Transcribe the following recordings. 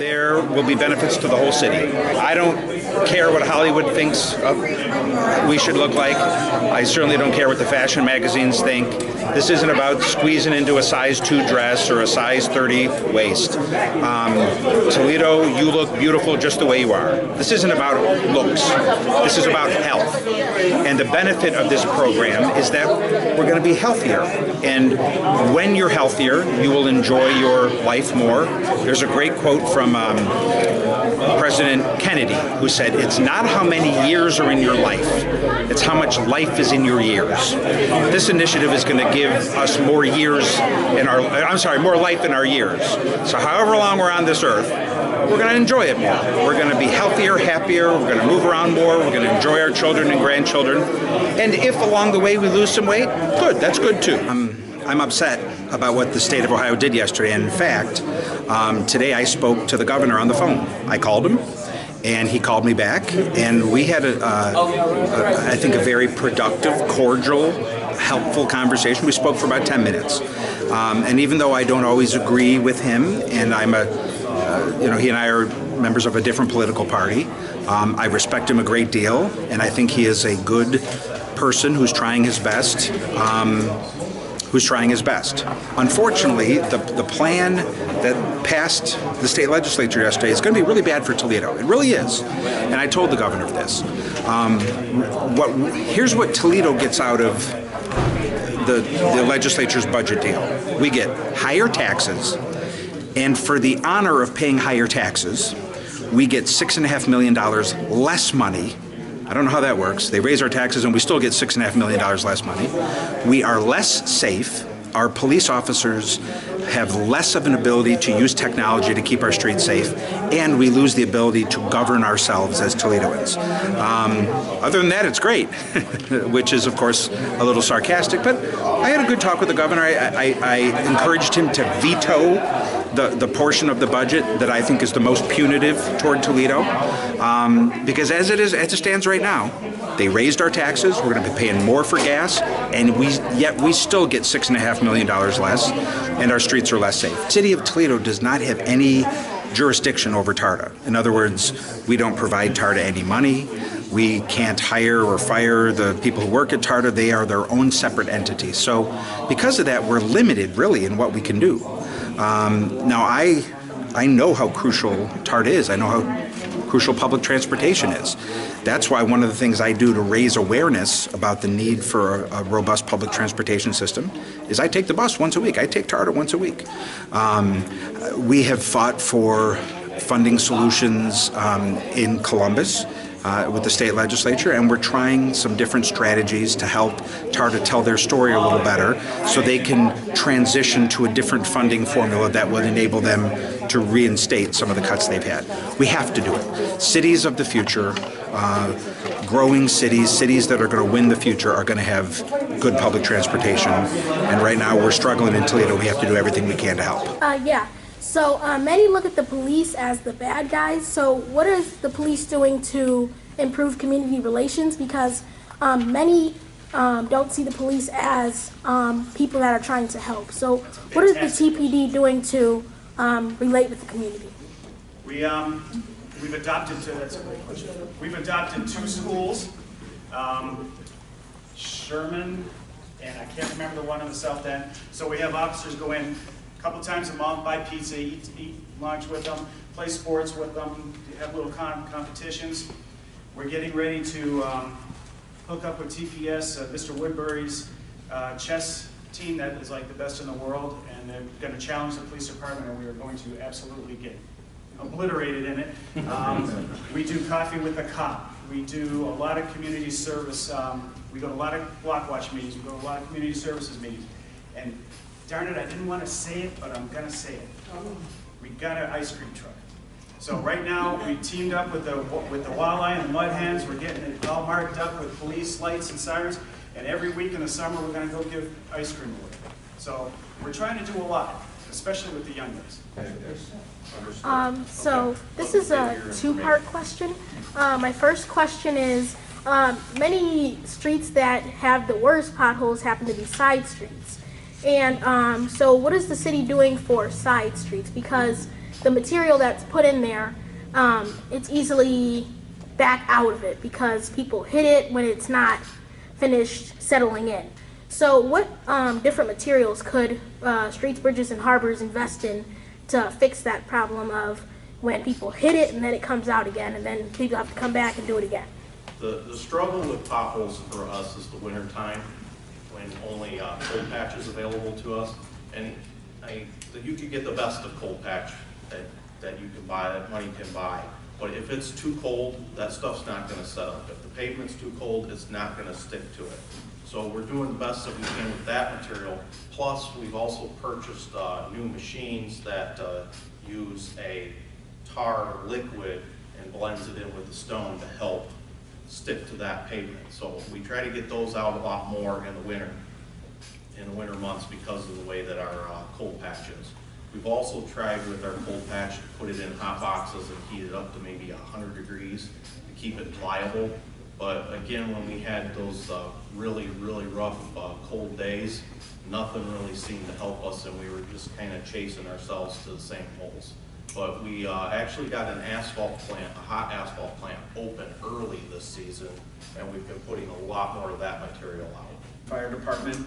there will be benefits to the whole city. I don't care what Hollywood thinks we should look like. I certainly don't care what the fashion magazines think. This isn't about squeezing into a size 2 dress or a size 30 waist. Toledo, you look beautiful just the way you are. This isn't about looks. This is about health. And the benefit of this program is that we're going to be healthier. And when you're healthier, you will enjoy your life more. There's a great quote from President Kennedy, who said, "It's not how many years are in your life, it's how much life is in your years." This initiative is going to give us more years in our, more life in our years. So however long we're on this earth, we're going to enjoy it more. We're going to be healthier, happier, we're going to move around more, we're going to enjoy our children and grandchildren. And if along the way we lose some weight, good, that's good too. I'm upset about what the state of Ohio did yesterday. And in fact, today I spoke to the governor on the phone. I called him, and he called me back, and we had, I think, a very productive, cordial, helpful conversation. We spoke for about 10 minutes. And even though I don't always agree with him, and I'm he and I are members of a different political party, I respect him a great deal, and I think he is a good person who's trying his best. Unfortunately, the plan that passed the state legislature yesterday is going to be really bad for Toledo. It really is. And I told the governor of this. Here's what Toledo gets out of the legislature's budget deal. We get higher taxes, and for the honor of paying higher taxes, we get $6.5 million less money. I don't know how that works. They raise our taxes and we still get $6.5 million less money. We are less safe. Our police officers have less of an ability to use technology to keep our streets safe, and we lose the ability to govern ourselves as Toledoans. Other than that, it's great, which is, of course, a little sarcastic, but I had a good talk with the governor. I encouraged him to veto the portion of the budget that I think is the most punitive toward Toledo, because as it stands right now, they raised our taxes, we're going to be paying more for gas, and yet we still get $6.5 million less, and our streets are less safe. The city of Toledo does not have any jurisdiction over TARTA. In other words, we don't provide TARTA any money. We can't hire or fire the people who work at TARTA. They are their own separate entity. So because of that, we're limited really in what we can do. Now I know how crucial TARTA is. I know how crucial public transportation is. That's why one of the things I do to raise awareness about the need for a robust public transportation system is I take the bus once a week. I take TARTA once a week. We have fought for funding solutions in Columbus with the state legislature, and we're trying some different strategies to help TARTA tell their story a little better so they can transition to a different funding formula that will enable them to reinstate some of the cuts they've had. We have to do it. Cities of the future, growing cities that are going to win the future are going to have good public transportation. And right now we're struggling in Toledo. We have to do everything we can to help. Yeah. So many look at the police as the bad guys. So what is the police doing to improve community relations? Because many don't see the police as people that are trying to help. So what is the TPD doing to relate with the community? We've adopted that's a great question. We've adopted 2 schools, Sherman, and I can't remember the one on the south end. So we have officers go in a couple times a month, buy pizza, eat lunch with them, play sports with them, have little competitions. We're getting ready to hook up with TPS, Mr. Woodbury's chess team that is like the best in the world, and they're going to challenge the police department, and we are going to absolutely get obliterated in it. We do coffee with a cop. We do a lot of community service. We go to a lot of block watch meetings. We go to a lot of community services meetings. And darn it, I didn't want to say it, but I'm going to say it. We got an ice cream truck. So right now, we teamed up with the Walleye and the Mud Hens. We're getting it all marked up with police lights and sirens. And every week in the summer, we're going to go give ice cream away. So we're trying to do a lot, especially with the young guys. So this is a 2-part question. My first question is, many streets that have the worst potholes happen to be side streets. And so what is the city doing for side streets? Because the material that's put in there, it's easily back out of it because people hit it when it's not finished settling in. So what different materials could streets, bridges, and harbors invest in to fix that problem of when people hit it and then it comes out again and then people have to come back and do it again? The struggle with potholes for us is the winter time when only cold patch is available to us. And you could get the best of cold patch that you can buy, that money can buy. But if it's too cold, that stuff's not going to set up. If the pavement's too cold, it's not going to stick to it. So we're doing the best that we can with that material. Plus, we've also purchased new machines that use a tar liquid and blends it in with the stone to help stick to that pavement. So we try to get those out a lot more in the winter months because of the way that our cold patch is. We've also tried with our cold patch to put it in hot boxes and heat it up to maybe 100 degrees to keep it pliable. But again, when we had those really rough cold days, nothing really seemed to help us, and we were just kind of chasing ourselves to the same holes. But we actually got an asphalt plant, a hot asphalt plant, open early this season, and we've been putting a lot more of that material out. Fire department,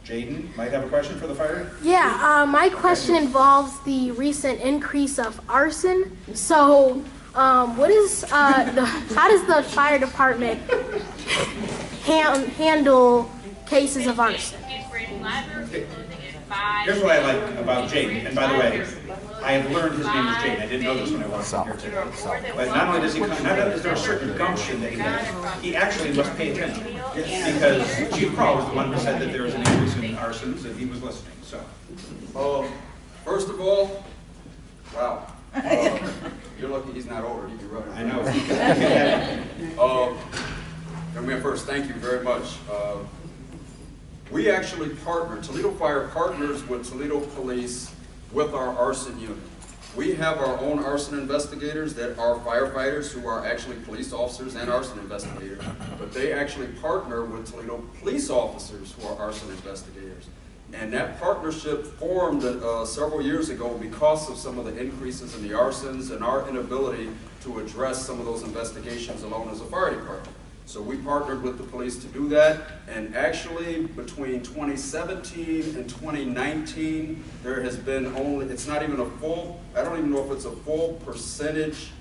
Jaden might have a question for the fire. Yeah, my question involves the recent increase of arson. So, what is how does the fire department handle cases of arson? Here's what I like about Jaden, and by the way, I have learned his name is Jaden. I didn't know this when I walked in here today. But not only does he come, not only is there a certain gumption that he has, he actually must pay attention. Because Chief Kral was the one who said that there was an increase in arsons, and he was listening, so. First of all, wow. You're lucky he's not over, he'd be running. I know. Come here first, thank you very much. We actually partner, Toledo Fire partners with Toledo Police with our arson unit. We have our own arson investigators that are firefighters who are actually police officers and arson investigators, but they actually partner with Toledo police officers who are arson investigators. And that partnership formed several years ago because of some of the increases in the arsons and our inability to address some of those investigations alone as a fire department. So we partnered with the police to do that, and actually between 2017 and 2019, there has been only, it's not even a full, I don't even know if it's a full percentage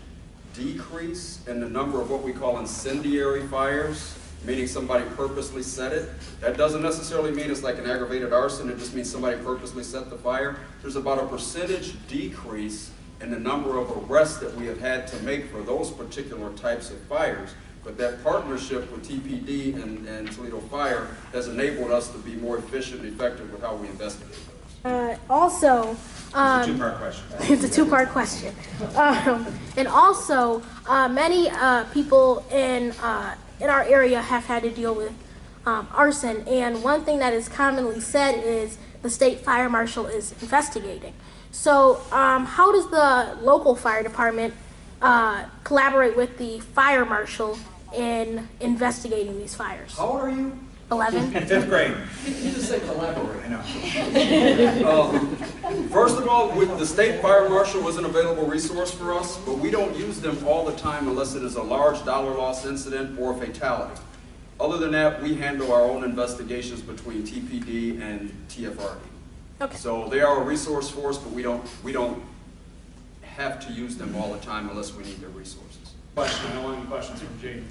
decrease in the number of what we call incendiary fires, meaning somebody purposely set it. That doesn't necessarily mean it's like an aggravated arson, it just means somebody purposely set the fire. There's about a percentage decrease in the number of arrests that we have had to make for those particular types of fires. But that partnership with TPD and Toledo Fire has enabled us to be more efficient and effective with how we investigate those. Also, It's a two-part question. it's a two-part question. And also, many people in our area have had to deal with arson. And one thing that is commonly said is the state fire marshal is investigating. So how does the local fire department collaborate with the fire marshal in investigating these fires? How old are you? 11. Fifth grade. You just say collaborate. I know. First of all, with the state fire marshal was an available resource for us, but we don't use them all the time unless it is a large dollar loss incident or fatality. Other than that, we handle our own investigations between TPD and TFRD. Okay. So they are a resource for us, but we don't have to use them all the time unless we need their resources. Question, I don't want any questions from Jaden.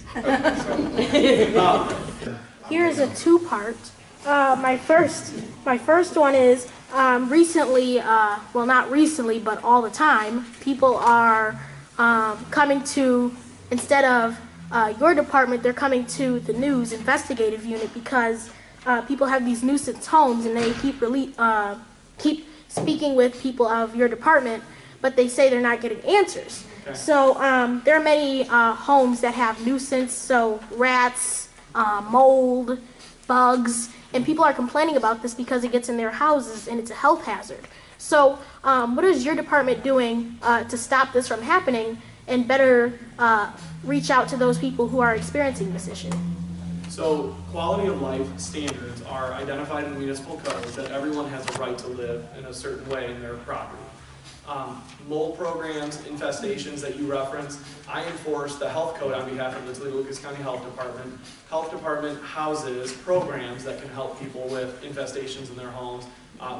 Here's a two-part. My first one is recently, well, not recently, but all the time, people are coming to, instead of your department, they're coming to the news investigative unit because people have these nuisance homes and they keep speaking with people of your department, but they say they're not getting answers. Okay. So there are many homes that have nuisance, so rats, mold, bugs, and people are complaining about this because it gets in their houses and it's a health hazard. So what is your department doing to stop this from happening and better reach out to those people who are experiencing this issue? So quality of life standards are identified in municipal codes that everyone has a right to live in a certain way in their property. Mold programs, infestations that you reference, I enforce the health code on behalf of the Toledo Lucas County Health Department. Health Department houses programs that can help people with infestations in their homes,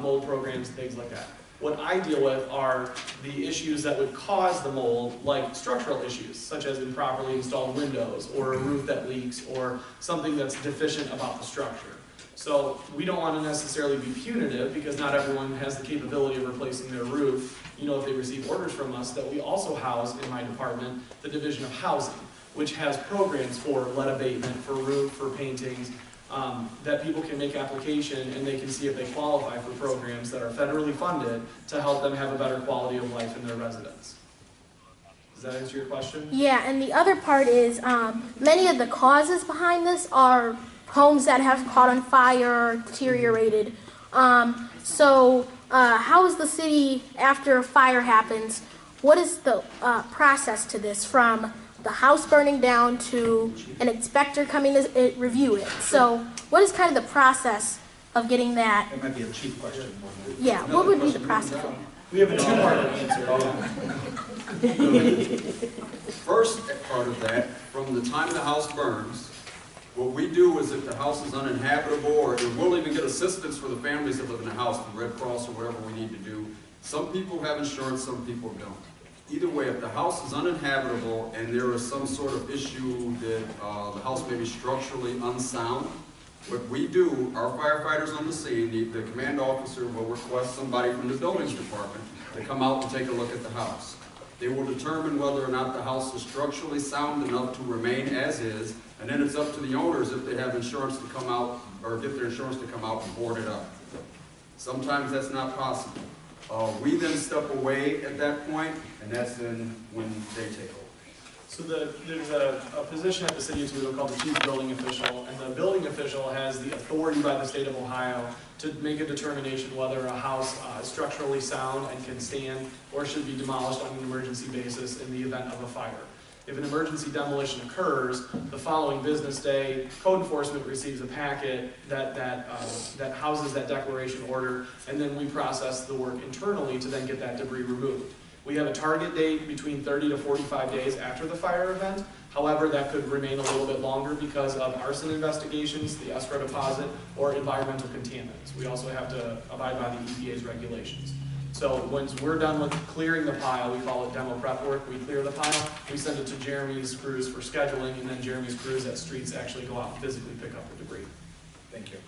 mold programs, things like that. What I deal with are the issues that would cause the mold, like structural issues, such as improperly installed windows, or a roof that leaks, or something that's deficient about the structure. So we don't want to necessarily be punitive, because not everyone has the capability of replacing their roof. You know, if they receive orders from us, that we also house in my department the Division of Housing, which has programs for lead abatement, for roof, for paintings, that people can make application and they can see if they qualify for programs that are federally funded to help them have a better quality of life in their residence. Does that answer your question? Yeah, and the other part is many of the causes behind this are homes that have caught on fire or deteriorated. So how is the city, after a fire happens, what is the process to this, from the house burning down to an inspector coming to review it? So what is kind of the process of getting that? That might be a cheap question. Yeah, what would be the process? We have a two-part answer. First part of that, from the time the house burns, what we do is if the house is uninhabitable, or we'll even get assistance for the families that live in the house, the Red Cross or whatever we need to do. Some people have insurance, some people don't. Either way, if the house is uninhabitable and there is some sort of issue that the house may be structurally unsound, what we do, our firefighters on the scene, the command officer will request somebody from the buildings department to come out and take a look at the house. They will determine whether or not the house is structurally sound enough to remain as is, and then it's up to the owners if they have insurance to come out, or get their insurance to come out and board it up. Sometimes that's not possible. We then step away at that point, and that's then when they take over. So there's a position at the city of Toledo called the chief building official, and the building official has the authority by the state of Ohio to make a determination whether a house is structurally sound and can stand, or should be demolished on an emergency basis in the event of a fire. If an emergency demolition occurs, the following business day, code enforcement receives a packet that houses that declaration order, and then we process the work internally to then get that debris removed. We have a target date between 30 to 45 days after the fire event. However, that could remain a little bit longer because of arson investigations, the escrow deposit, or environmental contaminants. We also have to abide by the EPA's regulations. So once we're done with clearing the pile, we call it demo prep work, we clear the pile, we send it to Jeremy's crews for scheduling, and then Jeremy's crews at streets actually go out and physically pick up the debris. Thank you.